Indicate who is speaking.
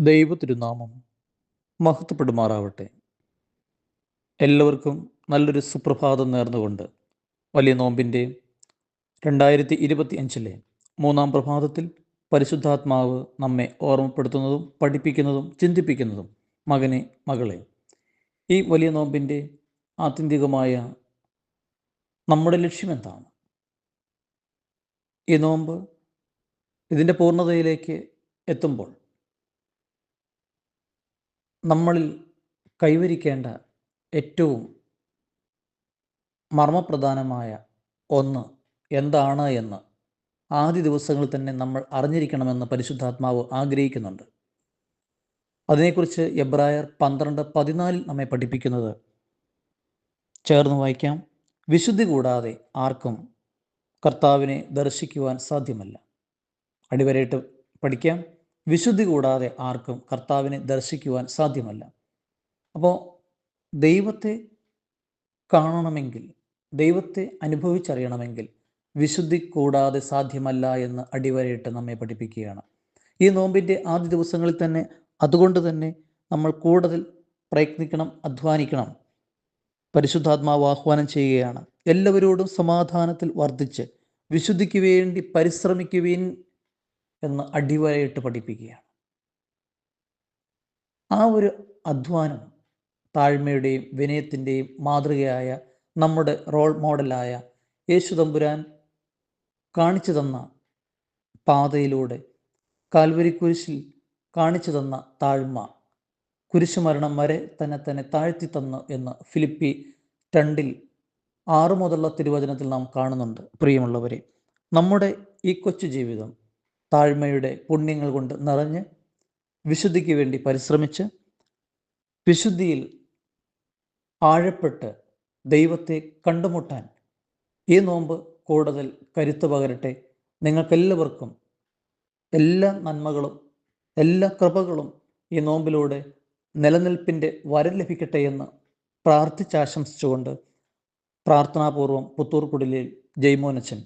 Speaker 1: ദൈവ തിരുനാമം മഹത്വപ്പെടുമാറാവട്ടെ. എല്ലാവർക്കും നല്ലൊരു സുപ്രഭാതം നേർന്നുകൊണ്ട് വലിയ നോമ്പിൻ്റെ 2025 മൂന്നാം പ്രഭാതത്തിൽ പരിശുദ്ധാത്മാവ് നമ്മെ ഓർമ്മപ്പെടുത്തുന്നതും പഠിപ്പിക്കുന്നതും ചിന്തിപ്പിക്കുന്നതും മകനെ മകളെ, ഈ വലിയ നോമ്പിൻ്റെ ആത്യന്തികമായ നമ്മുടെ ലക്ഷ്യമെന്താണ്? ഈ നോമ്പ് ഇതിൻ്റെ പൂർണ്ണതയിലേക്ക് എത്തുമ്പോൾ നമ്മളിൽ കൈവരിക്കേണ്ട ഏറ്റവും മർമ്മപ്രധാനമായ ഒന്ന് എന്താണ് എന്ന് ആദ്യ ദിവസങ്ങളിൽ തന്നെ നമ്മൾ അറിഞ്ഞിരിക്കണമെന്ന് പരിശുദ്ധാത്മാവ് ആഗ്രഹിക്കുന്നുണ്ട്. അതിനെക്കുറിച്ച് എബ്രായർ 12:14 നമ്മെ പഠിപ്പിക്കുന്നത് ചേർന്ന് വായിക്കാം. വിശുദ്ധി കൂടാതെ ആർക്കും കർത്താവിനെ ദർശിക്കുവാൻ സാധ്യമല്ല. അടിവരയിട്ട് പഠിക്കാം. വിശുദ്ധി കൂടാതെ ആർക്കും കർത്താവിനെ ദർശിക്കുവാൻ സാധ്യമല്ല. അപ്പോൾ ദൈവത്തെ കാണണമെങ്കിൽ, ദൈവത്തെ അനുഭവിച്ചറിയണമെങ്കിൽ വിശുദ്ധി കൂടാതെ സാധ്യമല്ല എന്ന് അടിവരയിട്ട് നമ്മെ പഠിപ്പിക്കുകയാണ്. ഈ നോമ്പിൻ്റെ ആദ്യ ദിവസങ്ങളിൽ തന്നെ അതുകൊണ്ട് തന്നെ നമ്മൾ കൂടുതൽ പ്രയത്നിക്കണം, അധ്വാനിക്കണം. പരിശുദ്ധാത്മാവ് ആഹ്വാനം ചെയ്യുകയാണ്, എല്ലാവരോടും സമാധാനത്തിൽ വർദ്ധിച്ച് വിശുദ്ധിക്ക് വേണ്ടി പരിശ്രമിക്കുവിൻ എന്ന് അടിവരയിട്ട് പഠിപ്പിക്കുകയാണ്. ആ ഒരു അധ്വാനം താഴ്മയുടെയും വിനയത്തിൻ്റെയും മാതൃകയായ നമ്മുടെ റോൾ മോഡലായ യേശു തമ്പുരാൻ കാണിച്ചു തന്ന പാതയിലൂടെ, കാൽവരി കുരിശിൽ കാണിച്ചു തന്ന താഴ്മ, കുരിശുമരണം വരെ തന്നെ താഴ്ത്തി തന്നു എന്ന് ഫിലിപ്പി 2:6 മുതലുള്ള തിരുവചനത്തിൽ നാം കാണുന്നുണ്ട്. പ്രിയമുള്ളവരെ, നമ്മുടെ ഈ കൊച്ചു ജീവിതം താഴ്മയുടെ പുണ്യങ്ങൾ കൊണ്ട് നിറഞ്ഞ് വിശുദ്ധിക്ക് വേണ്ടി പരിശ്രമിച്ച് വിശുദ്ധിയിൽ ആഴപ്പെട്ട് ദൈവത്തെ കണ്ടുമുട്ടാൻ ഈ നോമ്പ് കൂടുതൽ കരുത്ത് പകരട്ടെ. നിങ്ങൾക്കെല്ലാവർക്കും എല്ലാ നന്മകളും എല്ലാ കൃപകളും ഈ നോമ്പിലൂടെ നിലനിൽപ്പിൻ്റെ വരം ലഭിക്കട്ടെ എന്ന് പ്രാർത്ഥിച്ചാശംസിച്ചുകൊണ്ട് പ്രാർത്ഥനാപൂർവം പുത്തൂർ കുടിലിൽ ജയ്മോനച്ചൻ.